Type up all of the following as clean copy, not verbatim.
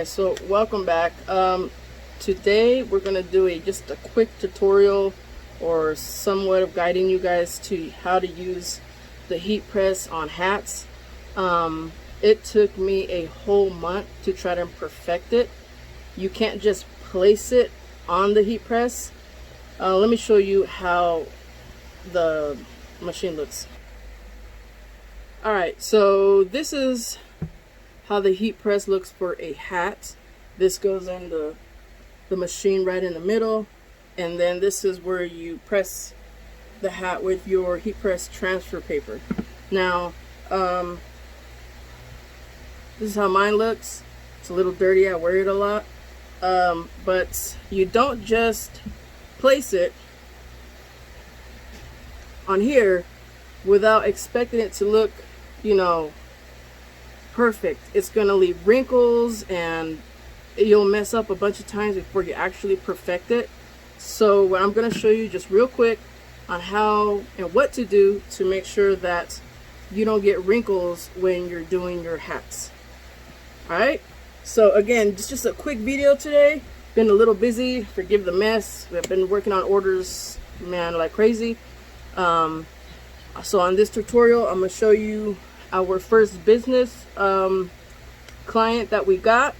guys, so welcome back. Today we're gonna do just a quick tutorial or somewhat of guiding you guys to how to use the heat press on hats. It took me a whole month to try to perfect it. You can't just place it on the heat press. Let me show you how the machine looks. Alright, so this is how the heat press looks for a hat. This goes in the machine right in the middle, and then this is where you press the hat with your heat press transfer paper. Now this is how mine looks. It's a little dirty, I wear it a lot, but you don't just place it on here without expecting it to look, you know, perfect. It's gonna leave wrinkles and you'll mess up a bunch of times before you actually perfect it. So what I'm gonna show you just real quick on how and what to do to make sure that you don't get wrinkles when you're doing your hats. Alright, so again, it's just a quick video today. Been a little busy, forgive the mess. We've been working on orders, man, like crazy. So on this tutorial, I'm gonna show you our first business client that we got.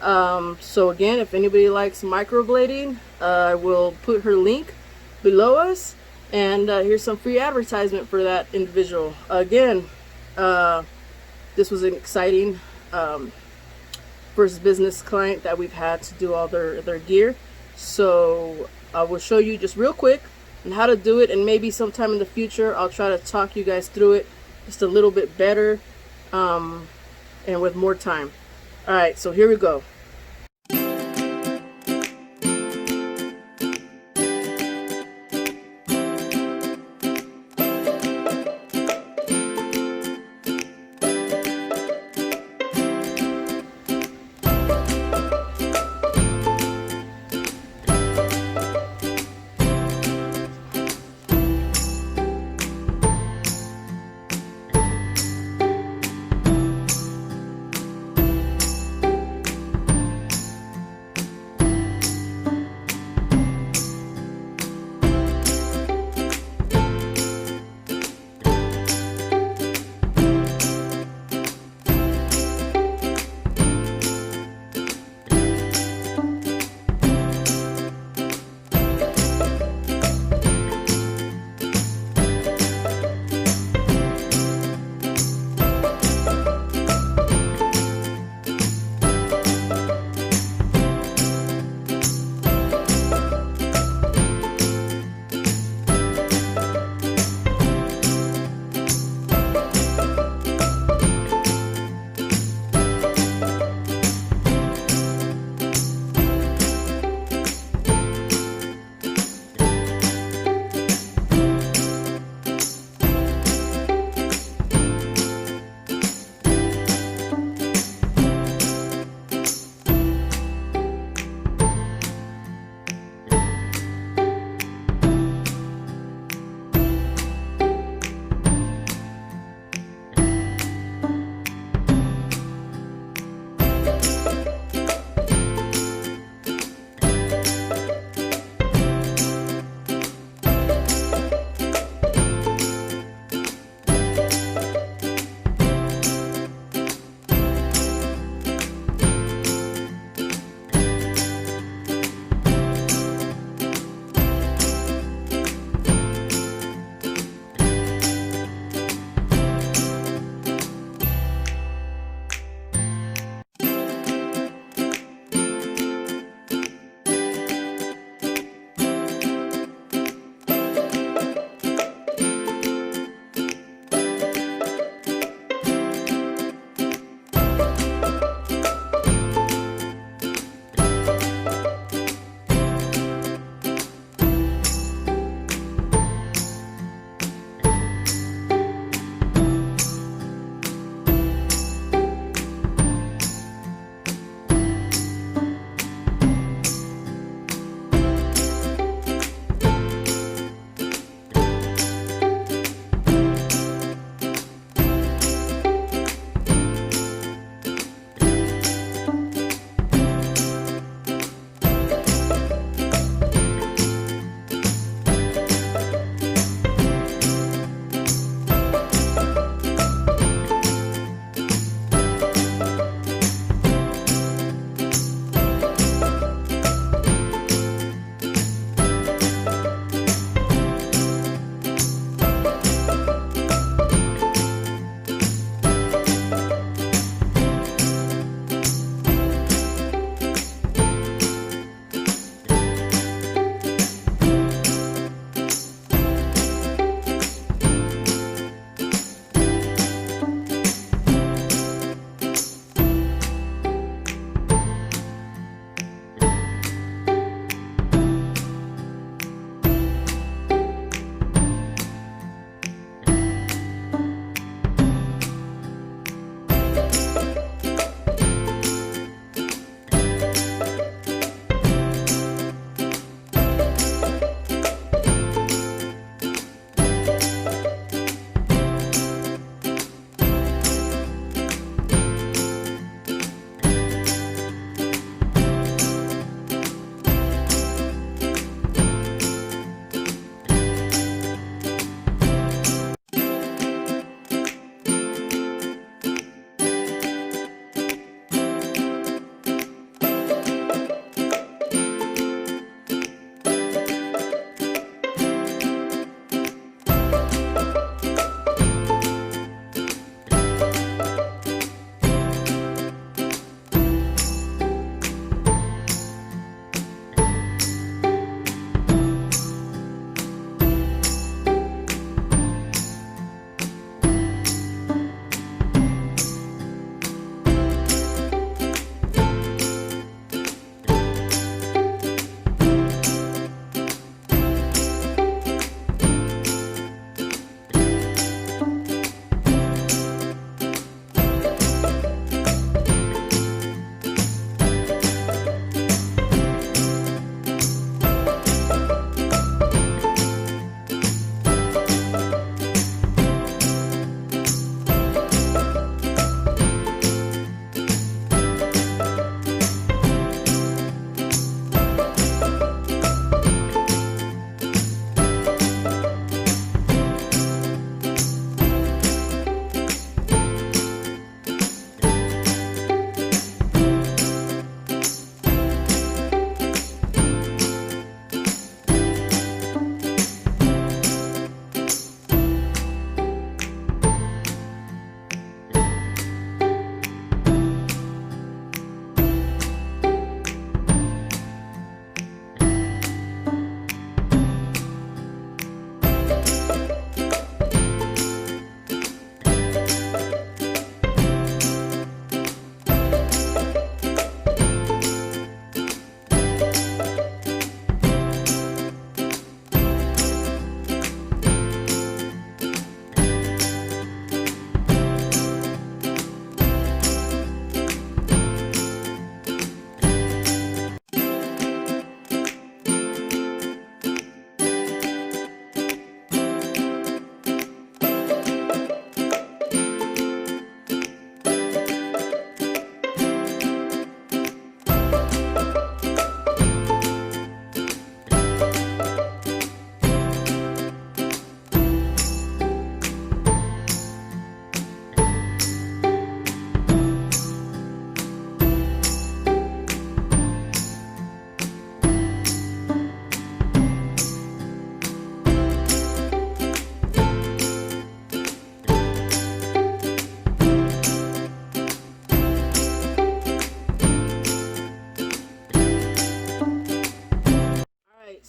So again, if anybody likes microblading, I will put her link below us, and here's some free advertisement for that individual. Again, this was an exciting first business client that we've had to do all their gear. So I will show you just real quick on how to do it, and maybe sometime in the future I'll try to talk you guys through it just a little bit better and with more time. Alright, so here we go.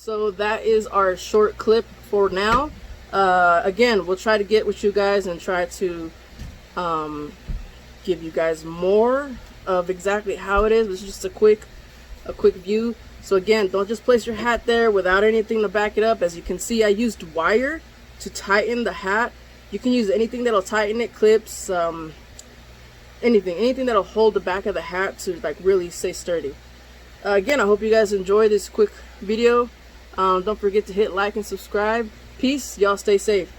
So that is our short clip for now. Again, we'll try to get with you guys and try to give you guys more of exactly how it is. This is just a quick view. So again, don't just place your hat there without anything to back it up. As you can see, I used wire to tighten the hat. You can use anything that'll tighten it, clips, anything that'll hold the back of the hat to like really stay sturdy. Again, I hope you guys enjoy this quick video. Don't forget to hit like and subscribe. Peace. Y'all stay safe.